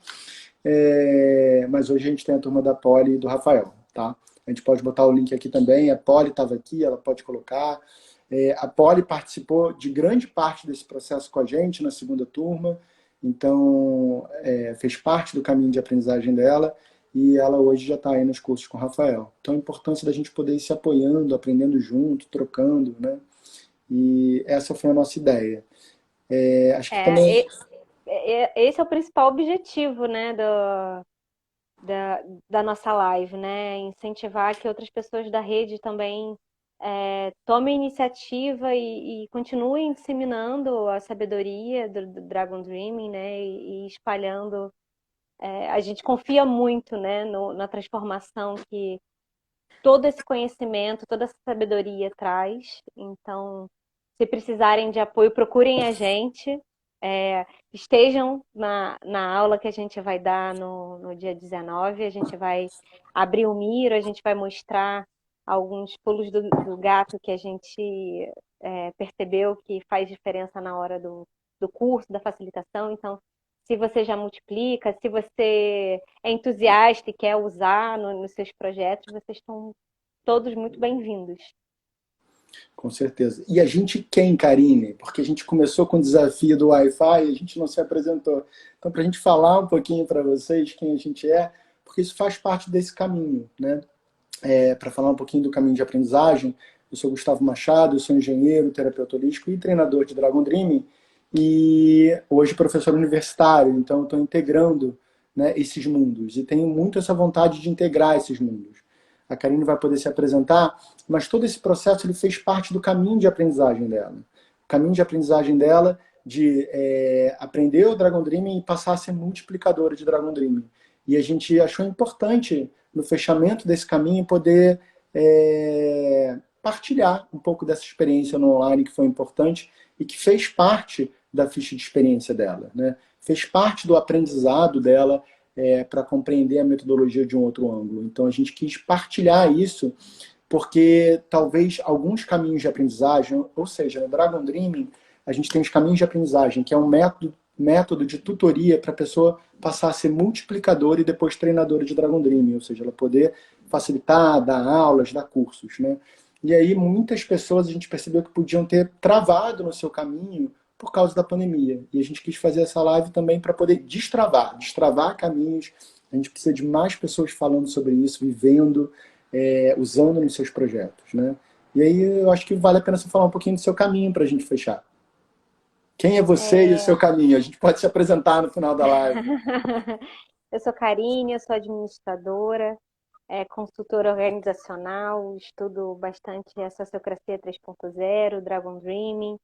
Mas hoje a gente tem a turma da Poli e do Rafael, tá? A gente pode botar o link aqui também. A Poli estava aqui, ela pode colocar. A Poli participou de grande parte desse processo com a gente na segunda turma, então fez parte do caminho de aprendizagem dela e ela hoje já está aí nos cursos com o Rafael. Então a importância da gente poder ir se apoiando, aprendendo junto, trocando, né? E essa foi a nossa ideia. Acho que também... Esse é o principal objetivo, né, da nossa live, né? Incentivar que outras pessoas da rede também tomem iniciativa e continuem disseminando a sabedoria do Dragon Dreaming, né? E espalhando. A gente confia muito, né, na transformação que todo esse conhecimento, toda essa sabedoria traz. Então, se precisarem de apoio, procurem a gente. Estejam na aula que a gente vai dar no dia 19. A gente vai abrir o Miro, a gente vai mostrar alguns pulos do gato que a gente percebeu que faz diferença na hora do curso, da facilitação. Então, se você já multiplica, se você é entusiasta e quer usar nos seus projetos, vocês estão todos muito bem-vindos. Com certeza. E a gente quem, Karine? Porque a gente começou com o desafio do Wi-Fi e a gente não se apresentou. Então, para a gente falar um pouquinho para vocês quem a gente é, porque isso faz parte desse caminho, né? Para falar um pouquinho do caminho de aprendizagem, eu sou Gustavo Machado, eu sou engenheiro, terapeuta holístico e treinador de Dragon Dreaming e hoje professor universitário, então estou integrando, né, esses mundos e tenho muito essa vontade de integrar esses mundos. A Karine vai poder se apresentar, mas todo esse processo ele fez parte do caminho de aprendizagem dela. O caminho de aprendizagem dela de aprender o Dragon Dreaming e passar a ser multiplicadora de Dragon Dreaming. E a gente achou importante, no fechamento desse caminho, poder partilhar um pouco dessa experiência no online que foi importante e que fez parte da ficha de experiência dela, né? Fez parte do aprendizado dela para compreender a metodologia de um outro ângulo. Então, a gente quis partilhar isso, porque talvez alguns caminhos de aprendizagem, ou seja, no Dragon Dreaming, a gente tem os caminhos de aprendizagem, que é um método de tutoria para a pessoa passar a ser multiplicadora e depois treinadora de Dragon Dreaming, ou seja, ela poder facilitar, dar aulas, dar cursos, né? E aí muitas pessoas a gente percebeu que podiam ter travado no seu caminho por causa da pandemia. E a gente quis fazer essa live também para poder destravar caminhos. A gente precisa de mais pessoas falando sobre isso, vivendo, usando nos seus projetos, né? E aí eu acho que vale a pena você falar um pouquinho do seu caminho para a gente fechar. Quem é você e o seu caminho? A gente pode se apresentar no final da live. Eu sou Karine, eu sou administradora, consultora organizacional, estudo bastante a sociocracia 3.0, Dragon Dreaming.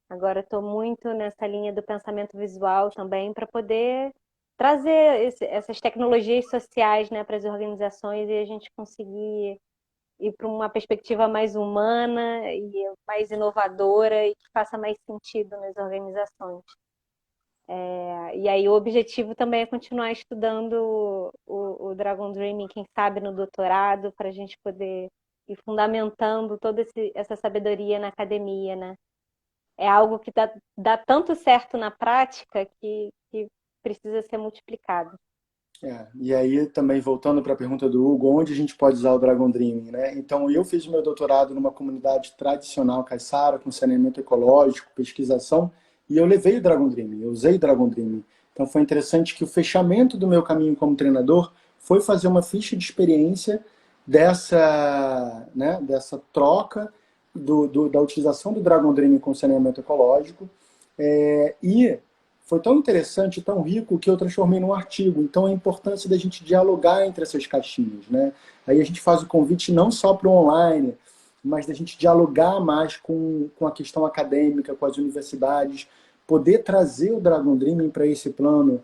Agora estou muito nessa linha do pensamento visual também para poder trazer essas tecnologias sociais, né, para as organizações e a gente conseguir ir para uma perspectiva mais humana e mais inovadora e que faça mais sentido nas organizações. E aí o objetivo também é continuar estudando o Dragon Dreaming, quem sabe no doutorado, para a gente poder ir fundamentando toda essa sabedoria na academia, né? É algo que dá tanto certo na prática que precisa ser multiplicado. E aí, também voltando para a pergunta do Hugo, onde a gente pode usar o Dragon Dreaming, né? Então, eu fiz o meu doutorado numa comunidade tradicional caiçara, com saneamento ecológico, pesquisação, e eu levei o Dragon Dreaming, eu usei o Dragon Dreaming. Então, foi interessante que o fechamento do meu caminho como treinador foi fazer uma ficha de experiência dessa troca da utilização do Dragon Dreaming com saneamento ecológico, e foi tão interessante, tão rico, que eu transformei num artigo. Então, a importância da gente dialogar entre essas caixinhas, né? Aí a gente faz o convite não só para o online, mas da gente dialogar mais com a questão acadêmica, com as universidades, poder trazer o Dragon Dreaming para esse plano,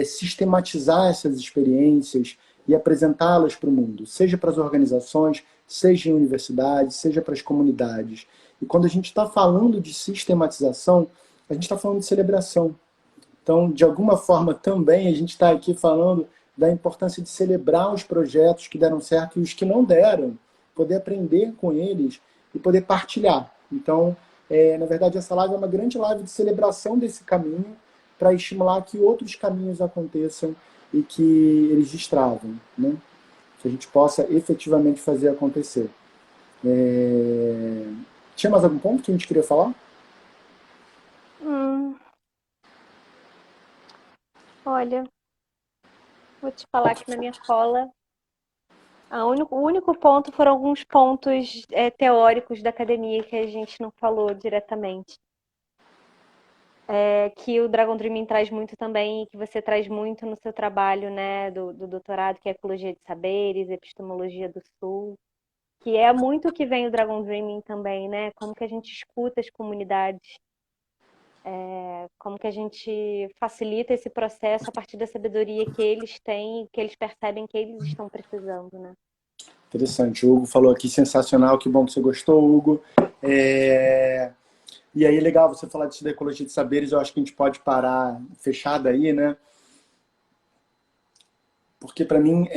sistematizar essas experiências e apresentá-las para o mundo, seja para as organizações, seja em universidades, seja para as comunidades. E quando a gente está falando de sistematização, a gente está falando de celebração. Então, de alguma forma, também a gente está aqui falando da importância de celebrar os projetos que deram certo e os que não deram, poder aprender com eles e poder partilhar. Então, na verdade, essa live é uma grande live de celebração desse caminho para estimular que outros caminhos aconteçam e que eles destravem, né? Que a gente possa efetivamente fazer acontecer. Tinha mais algum ponto que a gente queria falar? Olha, vou te falar que na minha cola o único ponto foram alguns pontos teóricos da academia que a gente não falou diretamente. Que o Dragon Dreaming traz muito também, e que você traz muito no seu trabalho, né, do doutorado, que é Ecologia de Saberes, Epistemologia do Sul, que é muito o que vem o Dragon Dreaming também, né? Como que a gente escuta as comunidades, como que a gente facilita esse processo a partir da sabedoria que eles têm, que eles percebem que eles estão precisando, né? Interessante. O Hugo falou aqui, sensacional, que bom que você gostou, Hugo. E aí, legal você falar disso da ecologia de saberes, eu acho que a gente pode parar fechado aí, né? Porque, para mim,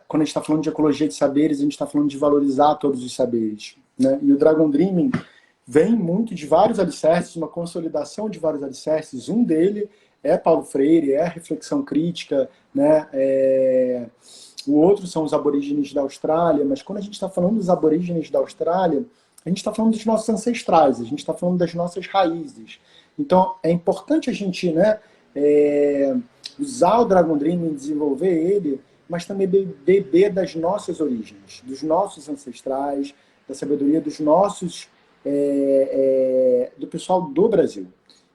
quando a gente está falando de ecologia de saberes, a gente está falando de valorizar todos os saberes, né? E o Dragon Dreaming vem muito de vários alicerces, uma consolidação de vários alicerces. Um dele é Paulo Freire, é a reflexão crítica, né? O outro são os aborígenes da Austrália, mas quando a gente está falando dos aborígenes da Austrália, a gente está falando dos nossos ancestrais, a gente está falando das nossas raízes. Então, é importante a gente, né, usar o Dragon Dreaming, desenvolver ele, mas também beber das nossas origens, dos nossos ancestrais, da sabedoria dos nossos, do pessoal do Brasil.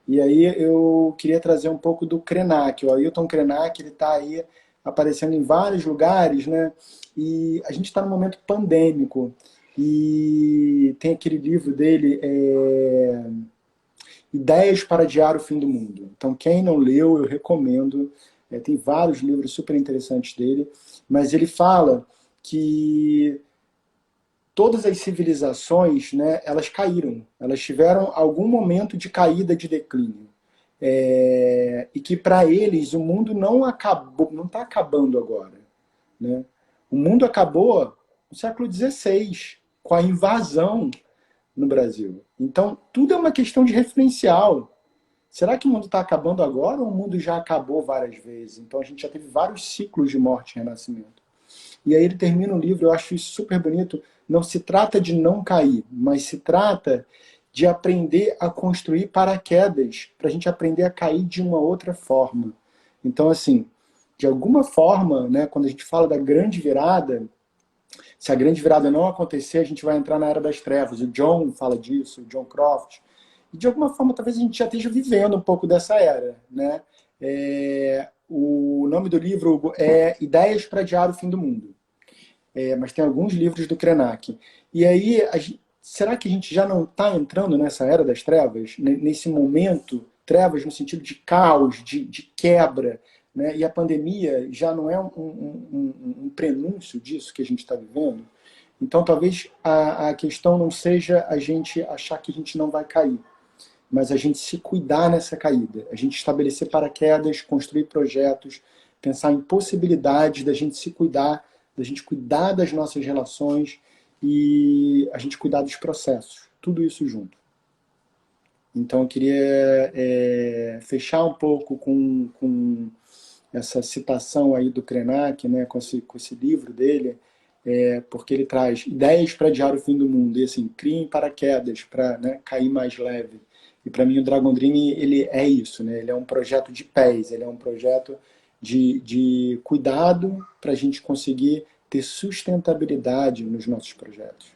E aí eu queria trazer um pouco do Krenak. O Ailton Krenak, ele está aí aparecendo em vários lugares, né? E a gente está num momento pandêmico. E tem aquele livro dele, Ideias para Adiar o Fim do Mundo. Então, quem não leu, eu recomendo. Tem vários livros super interessantes dele. Mas ele fala que todas as civilizações, né, elas caíram. Elas tiveram algum momento de caída, de declínio. E que para eles o mundo não acabou, não está acabando agora, né? O mundo acabou no século XVI, com a invasão no Brasil. Então, tudo é uma questão de referencial. Será que o mundo está acabando agora ou o mundo já acabou várias vezes? Então, a gente já teve vários ciclos de morte e renascimento. E aí ele termina o livro, eu acho isso super bonito. Não se trata de não cair, mas se trata de aprender a construir paraquedas, para a gente aprender a cair de uma outra forma. Então, assim, de alguma forma, né, quando a gente fala da grande virada, se a grande virada não acontecer, a gente vai entrar na era das trevas. O John fala disso, o John Croft. E de alguma forma, talvez a gente já esteja vivendo um pouco dessa era, né? O nome do livro é Ideias para Adiar o Fim do Mundo. Mas tem alguns livros do Krenak. E aí, será que a gente já não está entrando nessa era das trevas? Nesse momento, trevas no sentido de caos, de quebra, né? E a pandemia já não é um prenúncio disso que a gente está vivendo? Então, talvez a questão não seja a gente achar que a gente não vai cair, mas a gente se cuidar nessa caída, a gente estabelecer paraquedas, construir projetos, pensar em possibilidades da gente se cuidar, da gente cuidar das nossas relações e a gente cuidar dos processos, tudo isso junto. Então eu queria fechar um pouco com essa citação aí do Krenak, né, com esse livro dele, porque ele traz ideias para adiar o fim do mundo, e assim, criem paraquedas para, né, cair mais leve. E para mim o Dragon Dream, ele é isso, né? Ele é um projeto de pés, ele é um projeto de cuidado para a gente conseguir ter sustentabilidade nos nossos projetos.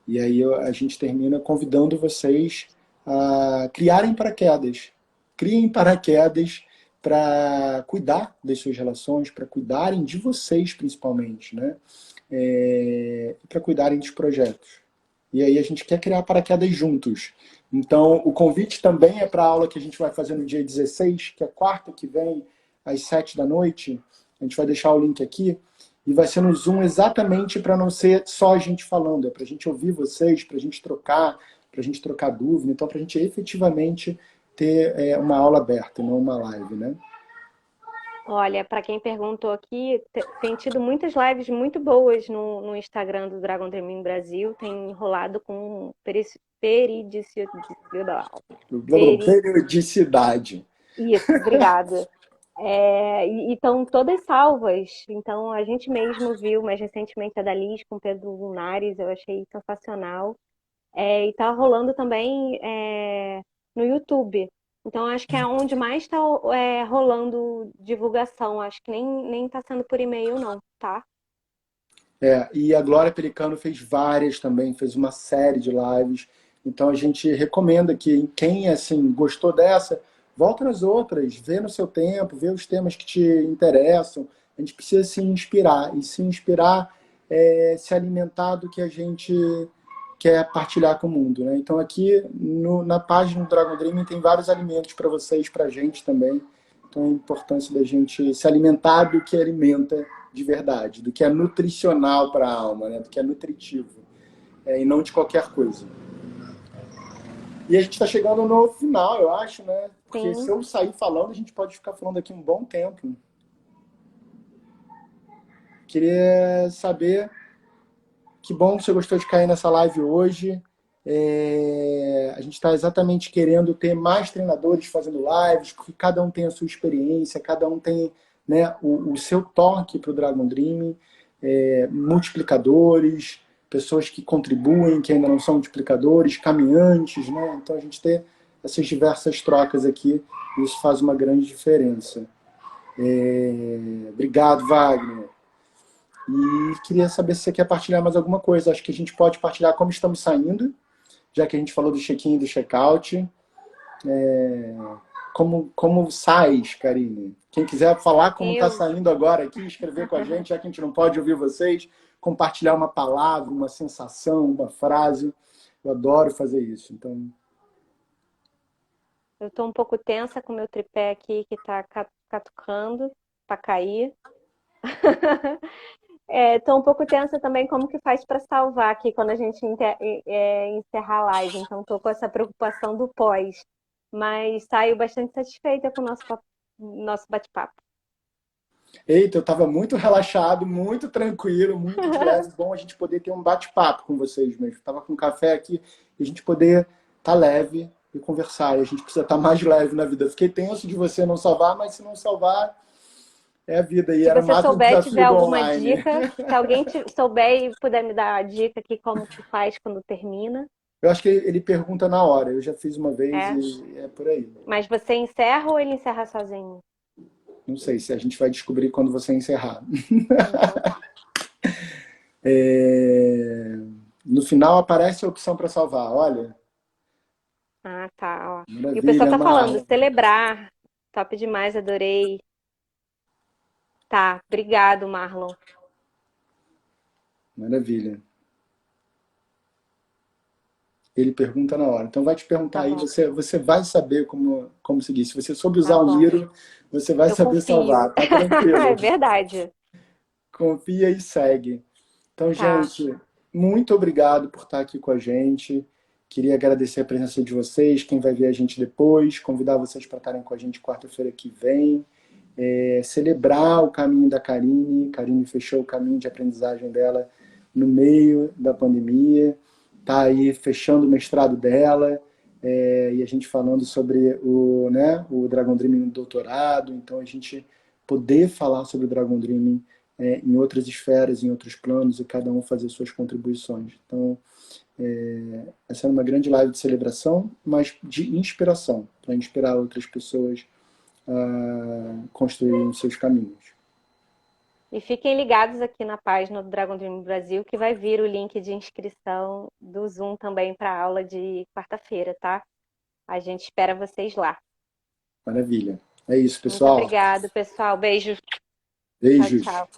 E aí a gente termina convidando vocês a criarem paraquedas. Criem paraquedas para cuidar das suas relações, para cuidarem de vocês principalmente, né? Para cuidarem dos projetos. E aí a gente quer criar paraquedas juntos. Então, o convite também é para a aula que a gente vai fazer no dia 16, que é quarta que vem, às 7 da noite. A gente vai deixar o link aqui. E vai ser no Zoom exatamente para não ser só a gente falando, é para a gente ouvir vocês, para a gente trocar dúvida, então para a gente efetivamente ter uma aula aberta, não uma live, né? Olha, para quem perguntou aqui, tem tido muitas lives muito boas no Instagram do Dragon Dreaming Brasil, tem enrolado com peri- Periodicidade. Isso, obrigada. E estão todas salvas. Então, a gente mesmo viu mais recentemente a da Liz com Pedro Lunares, eu achei sensacional. E tá rolando também no YouTube. Então, acho que é onde mais está rolando divulgação. Acho que nem tá sendo por e-mail, não, tá? E a Glória Pelicano fez várias também, fez uma série de lives. Então a gente recomenda que quem assim gostou dessa, volta nas outras, vê no seu tempo, vê os temas que te interessam. A gente precisa se inspirar, e se inspirar é se alimentar do que a gente quer partilhar com o mundo, né? Então aqui na página do Dragon Dreaming tem vários alimentos para vocês, para a gente também. Então a importância da gente se alimentar do que alimenta de verdade, do que é nutricional para a alma, né? Do que é nutritivo, e não de qualquer coisa. E a gente está chegando no final, eu acho, né? Porque se Sim. eu sair falando, a gente pode ficar falando aqui um bom tempo. Queria saber, que bom que você gostou de cair nessa live hoje. A gente está exatamente querendo ter mais treinadores fazendo lives, que cada um tem a sua experiência, cada um tem, né, o seu toque para o Dragon Dream, multiplicadores, pessoas que contribuem, que ainda não são multiplicadores, caminhantes, né? Então a gente ter essas diversas trocas aqui, isso faz uma grande diferença. Obrigado, Wagner. E queria saber se você quer partilhar mais alguma coisa. Acho que a gente pode partilhar como estamos saindo, já que a gente falou do check-in e do check-out. Como sais, Karine? Quem quiser falar como está Eu, saindo agora aqui, escrever com a gente, já que a gente não pode ouvir vocês, compartilhar uma palavra, uma sensação, uma frase. Eu adoro fazer isso. Então, eu tô um pouco tensa com o meu tripé aqui que tá catucando para cair. Tô um pouco tensa também como que faz para salvar aqui quando a gente encerrar a live. Então tô com essa preocupação do pós. Mas saio bastante satisfeita com o nosso bate-papo. Eita, eu estava muito relaxado, muito tranquilo, muito de leve. Bom a gente poder ter um bate-papo com vocês mesmo. Estava com café aqui e a gente poder estar leve e conversar. E a gente precisa estar mais leve na vida. Fiquei tenso de você não salvar, mas se não salvar, é a vida. E Se era você mais um souber, tiver desafio do alguma online. dica, se alguém souber e puder me dar a dica aqui como que faz quando termina, Eu acho que ele pergunta na hora. Eu já fiz uma vez é. e é por aí. Mas você encerra ou ele encerra sozinho? Não sei se a gente vai descobrir quando você encerrar. Então tá. É, no final aparece a opção para salvar. Olha, Ah, tá, ó. E o pessoal maravilha, tá falando, Marlon. celebrar. Top demais, adorei. Tá, obrigado, Marlon. Maravilha. Ele pergunta na hora. Então vai te perguntar Tá aí, bom, você vai saber como seguir. Se você soube tá usar o bom. Miro, você vai Eu saber confio. salvar. Tá tranquilo. É verdade. Confia e segue. Então, Tá. gente, muito obrigado por estar aqui com a gente. Queria agradecer a presença de vocês, quem vai ver a gente depois, convidar vocês para estarem com a gente quarta-feira que vem. Celebrar o caminho da Karine. Karine fechou o caminho de aprendizagem dela no meio da pandemia. Está aí fechando o mestrado dela. E a gente falando sobre o Dragon Dreaming no doutorado. Então, a gente poder falar sobre o Dragon Dreaming em outras esferas, em outros planos, e cada um fazer suas contribuições. Então, essa é uma grande live de celebração, mas de inspiração, para inspirar outras pessoas a construírem os seus caminhos. E fiquem ligados aqui na página do Dragon Dream Brasil, que vai vir o link de inscrição do Zoom também para a aula de quarta-feira, tá? A gente espera vocês lá. Maravilha. É isso, Muito pessoal. obrigada, pessoal. Beijo. Tchau, Beijos. tchau.